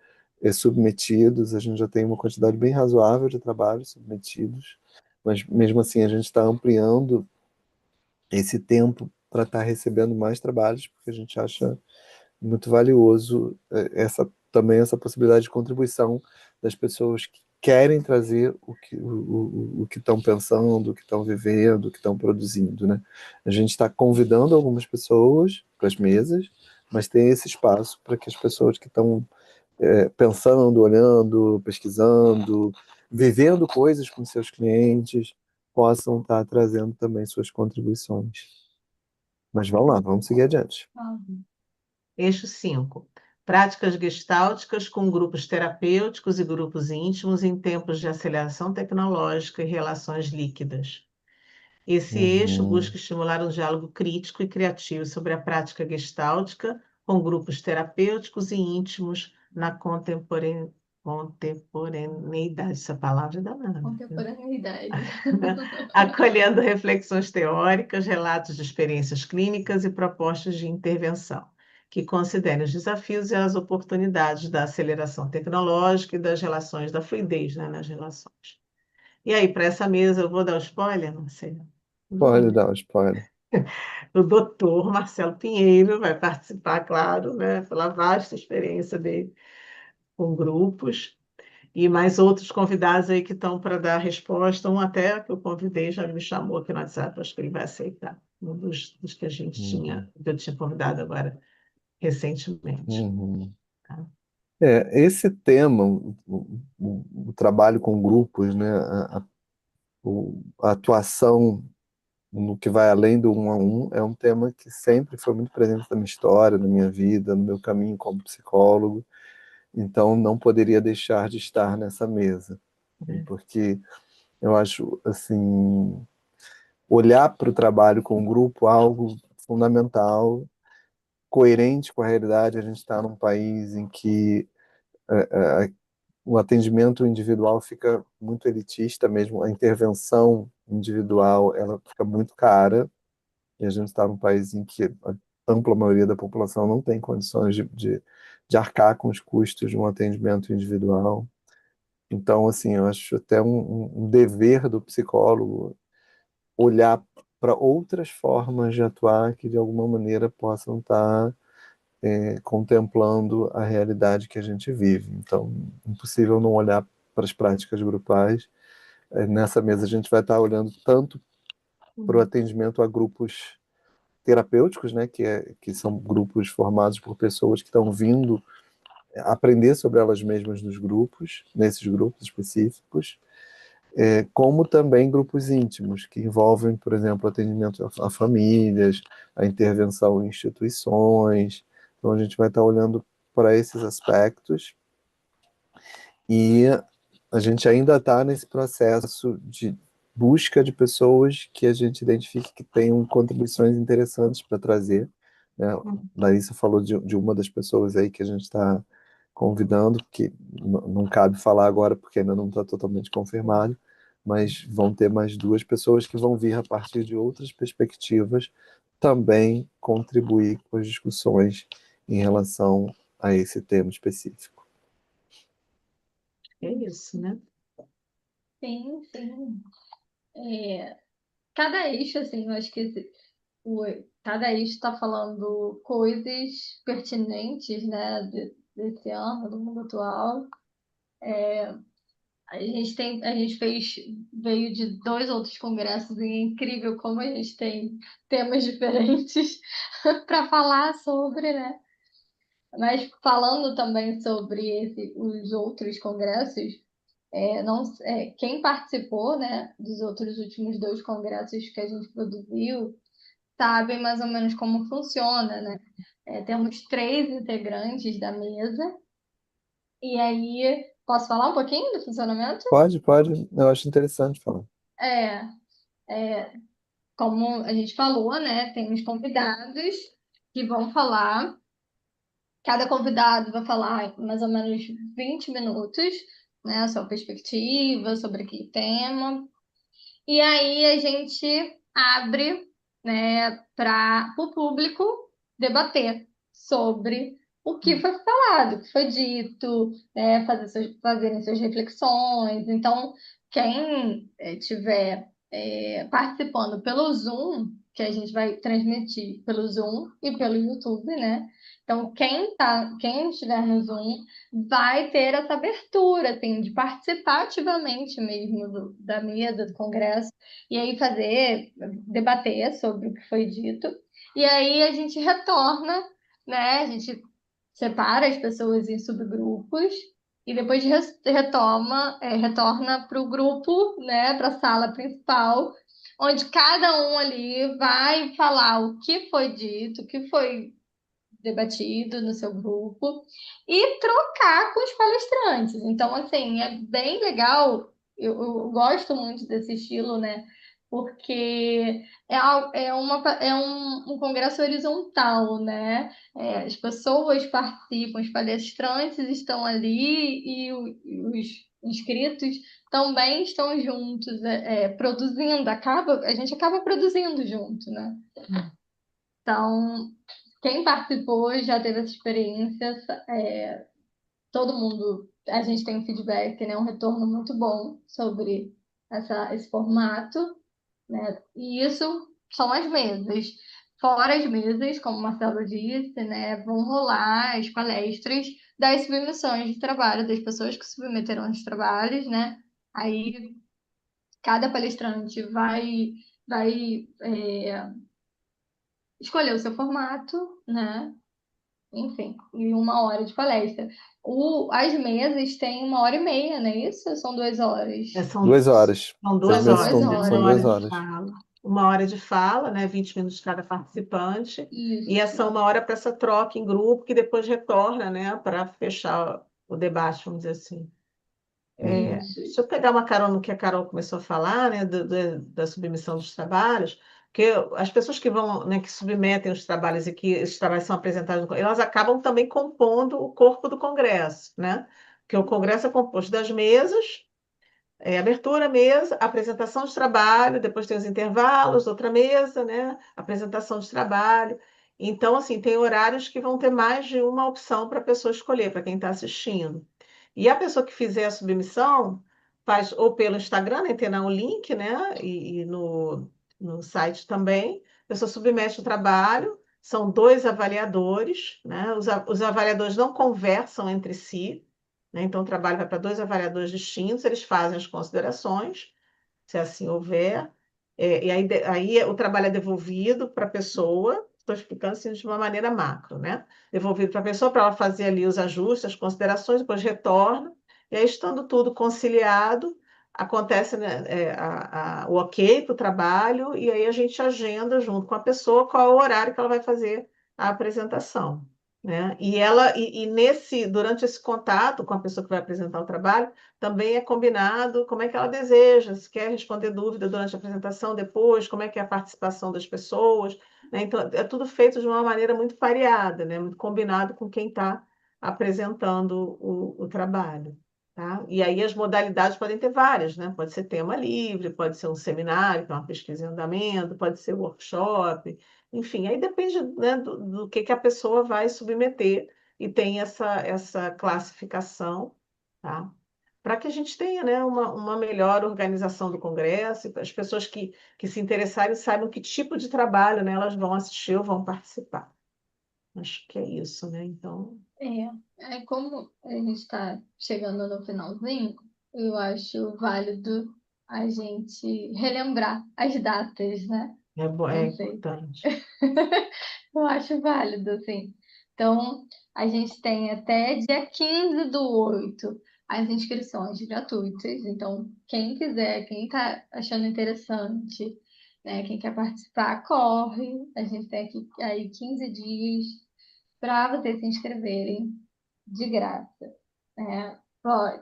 Speaker 1: submetidos, a gente já tem uma quantidade bem razoável de trabalhos submetidos, mas mesmo assim a gente está ampliando esse tempo para estar recebendo mais trabalhos, porque a gente acha muito valioso também essa possibilidade de contribuição das pessoas que querem trazer o que estão pensando, o que estão vivendo, o que estão produzindo, né? A gente está convidando algumas pessoas para as mesas, mas tem esse espaço para que as pessoas que estão pensando, olhando, pesquisando, vivendo coisas com seus clientes, possam estar trazendo também suas contribuições. Mas vamos lá, vamos seguir adiante.
Speaker 2: Eixo 5. Práticas gestálticas com grupos terapêuticos e grupos íntimos em tempos de aceleração tecnológica e relações líquidas. Esse eixo
Speaker 1: Uhum.
Speaker 2: busca estimular um diálogo crítico e criativo sobre a prática gestáltica com grupos terapêuticos e íntimos na contemporaneidade. Essa palavra é danada, né?
Speaker 3: Contemporaneidade.
Speaker 2: Acolhendo reflexões teóricas, relatos de experiências clínicas e propostas de intervenção, que considerem os desafios e as oportunidades da aceleração tecnológica e das relações, da fluidez, né, nas relações. E aí, para essa mesa, eu vou dar o spoiler, não sei.
Speaker 1: Pode dar um spoiler.
Speaker 2: O doutor Marcelo Pinheiro vai participar, claro, né, pela vasta experiência dele com grupos, e mais outros convidados aí que estão para dar resposta. Um até que eu convidei já me chamou aqui no WhatsApp, acho que ele vai aceitar. Um dos que a gente
Speaker 1: Uhum.
Speaker 2: que eu tinha convidado agora recentemente.
Speaker 1: Uhum.
Speaker 2: Tá?
Speaker 1: Esse tema, o trabalho com grupos, né, a atuação no que vai além do um a um, é um tema que sempre foi muito presente na minha história, na minha vida, no meu caminho como psicólogo, então não poderia deixar de estar nessa mesa,
Speaker 2: Né?
Speaker 1: porque eu acho, assim, olhar para o trabalho com o grupo algo fundamental, coerente com a realidade. A gente está num país em que o atendimento individual fica muito elitista mesmo, a intervenção individual ela fica muito cara, e a gente está num país em que a ampla maioria da população não tem condições de arcar com os custos de um atendimento individual. Então, assim, eu acho até um dever do psicólogo olhar para outras formas de atuar que de alguma maneira possam estar contemplando a realidade que a gente vive. Então, impossível não olhar para as práticas grupais. Nessa mesa a gente vai estar olhando tanto para o atendimento a grupos terapêuticos, né, que são grupos formados por pessoas que estão vindo aprender sobre elas mesmas nos grupos, nesses grupos específicos, como também grupos íntimos, que envolvem, por exemplo, atendimento a famílias, a intervenção em instituições, Então, a gente vai estar olhando para esses aspectos e a gente ainda está nesse processo de busca de pessoas que a gente identifique que tenham contribuições interessantes para trazer, né? Larissa falou de uma das pessoas aí que a gente está convidando, que não cabe falar agora porque ainda não está totalmente confirmado, mas vão ter mais duas pessoas que vão vir a partir de outras perspectivas também contribuir com as discussões em relação a esse tema específico.
Speaker 2: É isso, né?
Speaker 3: Sim, sim. Cada eixo, assim, eu acho que cada eixo está falando coisas pertinentes, né, desse ano, do mundo atual. A gente veio de dois outros congressos e é incrível como a gente tem temas diferentes para falar sobre, né? Mas falando também sobre os outros congressos, não, quem participou, né, dos outros últimos dois congressos que a gente produziu, sabe mais ou menos como funciona, né? Temos três integrantes da mesa, e aí, posso falar um pouquinho do funcionamento?
Speaker 1: Pode, pode. Eu acho interessante falar.
Speaker 3: É, como a gente falou, né, tem os convidados que vão falar, cada convidado vai falar mais ou menos 20 minutos, né, a sua perspectiva sobre aquele tema. E aí a gente abre, né, para o público debater sobre o que foi falado, o que foi dito, né, fazerem suas reflexões. Então, quem tiver participando pelo Zoom, que a gente vai transmitir pelo Zoom e pelo YouTube, né? Então, quem estiver no Zoom vai ter essa abertura, assim, de participar ativamente mesmo da mesa, do congresso, e aí debater sobre o que foi dito. E aí a gente retorna, né? A gente separa as pessoas em subgrupos e depois retorna para o grupo, né? Para a sala principal, onde cada um ali vai falar o que foi dito, o que foi debatido no seu grupo e trocar com os palestrantes. Então, assim, é bem legal. Eu gosto muito desse estilo, né? Porque é um congresso horizontal, né? As pessoas participam, os palestrantes estão ali e os inscritos também estão juntos, produzindo, a gente acaba produzindo junto, né? Então, quem participou já teve essa experiência, todo mundo, a gente tem um feedback, né, um retorno muito bom sobre esse formato, né? E isso são as mesas. Fora as mesas, como o Marcelo disse, né, vão rolar as palestras das submissões de trabalho, das pessoas que submeteram os trabalhos, né? Aí cada palestrante vai escolher o seu formato, né? Enfim, e 1 hora de palestra. As mesas têm 1 hora e meia, não é isso? São 2 horas.
Speaker 2: São,
Speaker 1: 2 horas.
Speaker 2: são
Speaker 1: As
Speaker 2: duas
Speaker 1: mesas
Speaker 3: São duas
Speaker 2: horas,
Speaker 1: estão,
Speaker 2: né?
Speaker 3: horas.
Speaker 1: são
Speaker 2: Uma
Speaker 1: duas
Speaker 2: hora de
Speaker 1: horas.
Speaker 2: fala. 1 hora de fala, né? 20 minutos cada participante. E
Speaker 3: Isso.
Speaker 2: essa 1 hora para essa troca em grupo, que depois retorna, né? Para fechar o debate, vamos dizer assim.
Speaker 3: Isso.
Speaker 2: Deixa eu pegar uma carona no que a Carol começou a falar, né, da submissão dos trabalhos, porque as pessoas que vão, né, que submetem os trabalhos e que esses trabalhos são apresentados, elas acabam também compondo o corpo do Congresso, né? Porque o Congresso é composto das mesas, abertura, mesa, apresentação de trabalho, depois tem os intervalos, outra mesa, né? Apresentação de trabalho. Então, assim, tem horários que vão ter mais de uma opção para a pessoa escolher, para quem está assistindo. E a pessoa que fizer a submissão faz ou pelo Instagram, né, tem lá o link, né, e no site também. A pessoa submete o trabalho, são dois avaliadores, né, os avaliadores não conversam entre si, né, então o trabalho vai para dois avaliadores distintos, eles fazem as considerações, se assim houver, e aí o trabalho é devolvido para a pessoa, estou explicando assim de uma maneira macro, né? Devolvido para a pessoa para ela fazer ali os ajustes, as considerações, depois retorna, e aí estando tudo conciliado, acontece, né, o ok para o trabalho, e aí a gente agenda junto com a pessoa qual é o horário que ela vai fazer a apresentação. né? Durante esse contato com a pessoa que vai apresentar o trabalho, também é combinado como é que ela deseja, se quer responder dúvida durante a apresentação, depois, como é que é a participação das pessoas, né? Então, é tudo feito de uma maneira muito pareada, né? Muito combinado com quem está apresentando o trabalho. Tá? E aí as modalidades podem ter várias, né? Pode ser tema livre, pode ser um seminário, que é uma pesquisa em andamento, pode ser workshop, enfim, aí depende, né, do que a pessoa vai submeter e tem essa classificação, tá? Para que a gente tenha, né, uma melhor organização do congresso, e as pessoas que se interessarem saibam que tipo de trabalho, né, elas vão assistir ou vão participar. Acho que é isso, né? Então,
Speaker 3: Como a gente está chegando no finalzinho, eu acho válido a gente relembrar as datas, né?
Speaker 2: é
Speaker 3: Não sei.
Speaker 2: importante.
Speaker 3: Eu acho válido, assim. Então, a gente tem até dia 15 do 8 as inscrições gratuitas. Então, quem quiser, quem está achando interessante, né, quem quer participar, corre. A gente tem aqui aí 15 dias para vocês se inscreverem de graça, né?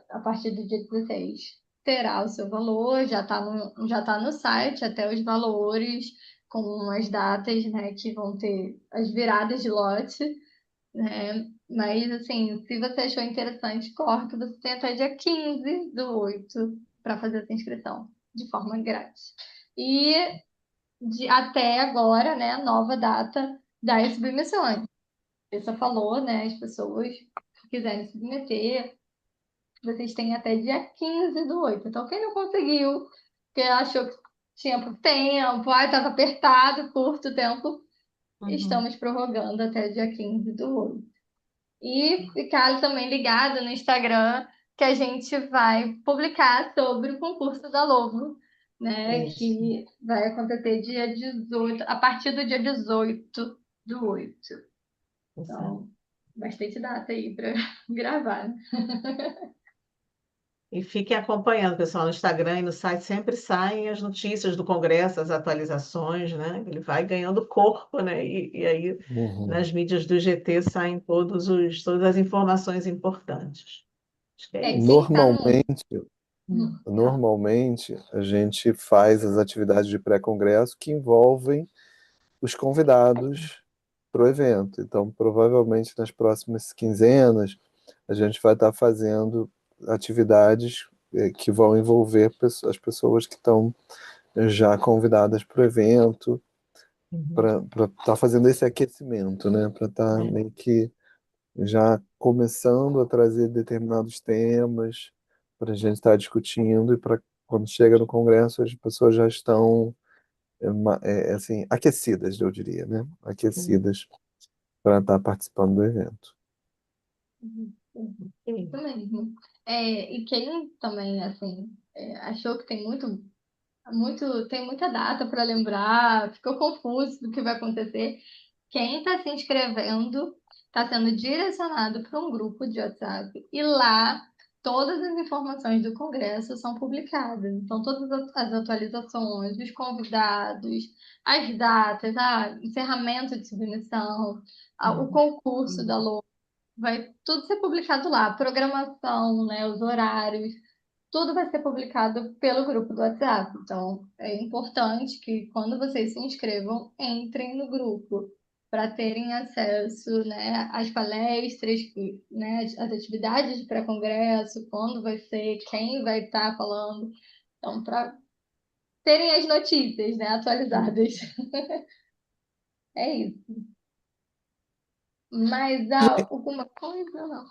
Speaker 3: A partir do dia 16 terá o seu valor, já tá no site até os valores, com as datas, né, que vão ter as viradas de lote, né? Mas, assim, se você achou interessante, corre que você tem até dia 15 do 8 para fazer essa inscrição de forma grátis. E até agora, né, a nova data das submissões. Você só falou, né, as pessoas que quiserem submeter, vocês têm até dia 15 do 8. Então, quem não conseguiu, que achou que tinha pouco tempo, estava apertado, curto tempo,
Speaker 2: Uhum.
Speaker 3: estamos prorrogando até dia 15 do 8. E ficar também ligado no Instagram, que a gente vai publicar sobre o concurso da Lobo, né?
Speaker 2: Isso.
Speaker 3: Que vai acontecer dia 18, a partir do dia 18 do 8.
Speaker 2: Exato.
Speaker 3: Então, bastante data aí para gravar, né?
Speaker 2: E fiquem acompanhando, pessoal, no Instagram e no site sempre saem as notícias do Congresso, as atualizações, né? Ele vai ganhando corpo, né? E aí
Speaker 1: Uhum.
Speaker 2: nas mídias do GT saem todas as informações importantes. Acho que é isso.
Speaker 3: Quem tá no.
Speaker 1: Normalmente,
Speaker 3: Fala.
Speaker 1: normalmente a gente faz as atividades de pré-congresso que envolvem os convidados para o evento. Então, provavelmente nas próximas quinzenas, a gente vai estar fazendo atividades que vão envolver as pessoas que estão já convidadas para o evento,
Speaker 2: Uhum.
Speaker 1: para estar fazendo esse aquecimento, né? Para estar
Speaker 2: É.
Speaker 1: meio que já começando a trazer determinados temas para a gente estar discutindo e para quando chega no Congresso as pessoas já estão assim aquecidas, eu diria, né?
Speaker 2: Uhum.
Speaker 1: Aquecidas para estar participando do evento.
Speaker 3: Isso mesmo. E quem também, assim, achou que tem tem muita data para lembrar, ficou confuso do que vai acontecer. Quem está se inscrevendo está sendo direcionado para um grupo de WhatsApp e lá todas as informações do congresso são publicadas. Então, todas as atualizações, os convidados, as datas, encerramento de submissão, o
Speaker 2: Uhum.
Speaker 3: concurso da LOA, vai tudo ser publicado lá. A programação, né, os horários, tudo vai ser publicado pelo grupo do WhatsApp. Então, é importante que quando vocês se inscrevam, entrem no grupo para terem acesso, né, às palestras, né, às atividades de pré-congresso, quando vai ser, quem vai estar falando. Então, para terem as notícias, né, atualizadas. É isso. Mas há alguma coisa, não?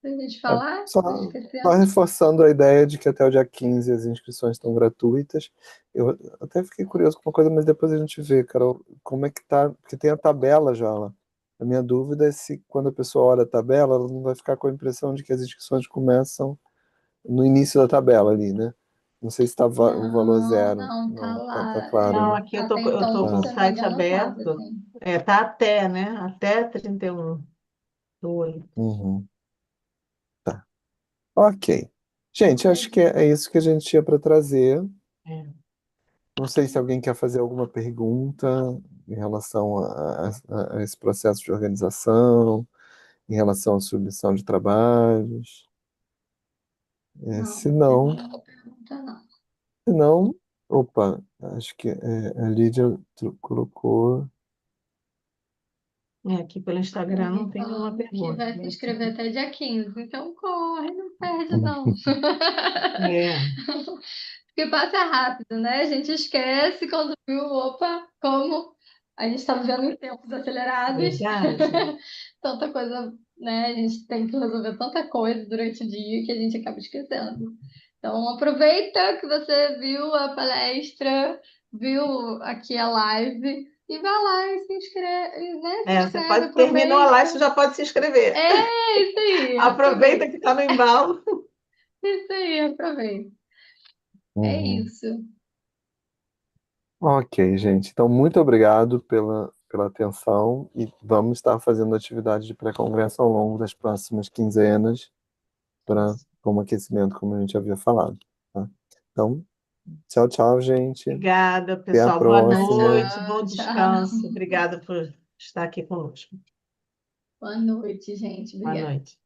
Speaker 3: Pra gente
Speaker 1: É,
Speaker 3: falar?
Speaker 1: só,
Speaker 3: Tô
Speaker 1: só
Speaker 3: esquecendo.
Speaker 1: reforçando a ideia de que até o dia 15 as inscrições estão gratuitas. Eu até fiquei curioso com uma coisa, mas depois a gente vê, Carol, como é que tá, porque tem a tabela já lá. A minha dúvida é se quando a pessoa olha a tabela, ela não vai ficar com a impressão de que as inscrições começam no início da tabela ali, né? Não sei se está o valor
Speaker 3: Não,
Speaker 1: zero.
Speaker 3: não, tá
Speaker 1: Não, tá
Speaker 3: lá.
Speaker 1: claro,
Speaker 2: Não,
Speaker 1: né?
Speaker 2: aqui
Speaker 3: Até
Speaker 2: eu tô
Speaker 3: então,
Speaker 2: com o
Speaker 3: se
Speaker 1: Tá.
Speaker 3: eu não me
Speaker 2: site
Speaker 3: engano, tava
Speaker 2: aberto.
Speaker 3: assim.
Speaker 2: Tá até, né? Até 31 do 8.
Speaker 1: Uhum. Tá. Ok. Gente,
Speaker 3: É
Speaker 1: acho que é isso que a gente tinha para trazer.
Speaker 2: É.
Speaker 1: Não sei se alguém quer fazer alguma pergunta em relação a esse processo de organização, em relação à submissão de trabalhos.
Speaker 3: Não,
Speaker 1: Se
Speaker 3: não tem
Speaker 1: não,
Speaker 3: nenhuma pergunta, não.
Speaker 1: se não, opa, acho que a Lídia colocou.
Speaker 2: Aqui pelo
Speaker 3: Tem
Speaker 2: Instagram não
Speaker 3: alguém
Speaker 2: tem nenhuma
Speaker 3: falando que
Speaker 2: pergunta.
Speaker 3: vai se inscrever até dia 15, então corre, não perde, não.
Speaker 2: É,
Speaker 3: Porque passa rápido, né? A gente esquece quando viu, opa, como a gente está vivendo em tempos acelerados.
Speaker 2: verdade.
Speaker 3: Tanta coisa, né? A gente tem que resolver tanta coisa durante o dia que a gente acaba esquecendo. Então, aproveita que você viu a palestra, viu aqui a live e vai lá e se inscreve, né? Se
Speaker 2: Você
Speaker 3: inscreve,
Speaker 2: pode terminou a live, você
Speaker 3: aproveita.
Speaker 2: já pode se inscrever.
Speaker 3: É isso aí,
Speaker 2: Aproveita
Speaker 3: aproveita.
Speaker 2: que está no embalo.
Speaker 3: Isso aí, aproveita. É
Speaker 1: Uhum.
Speaker 3: isso.
Speaker 1: Ok, gente. Então, muito obrigado pela atenção e vamos estar fazendo atividade de pré-congresso ao longo das próximas quinzenas como aquecimento, como a gente havia falado, tá? Então, tchau, tchau, gente.
Speaker 2: Obrigada,
Speaker 1: Até a
Speaker 2: pessoal. Boa
Speaker 1: próxima.
Speaker 2: noite, bom
Speaker 3: Tchau.
Speaker 2: descanso. Obrigada por estar aqui conosco.
Speaker 3: Boa noite, gente.
Speaker 2: Boa
Speaker 3: Obrigada.
Speaker 2: noite.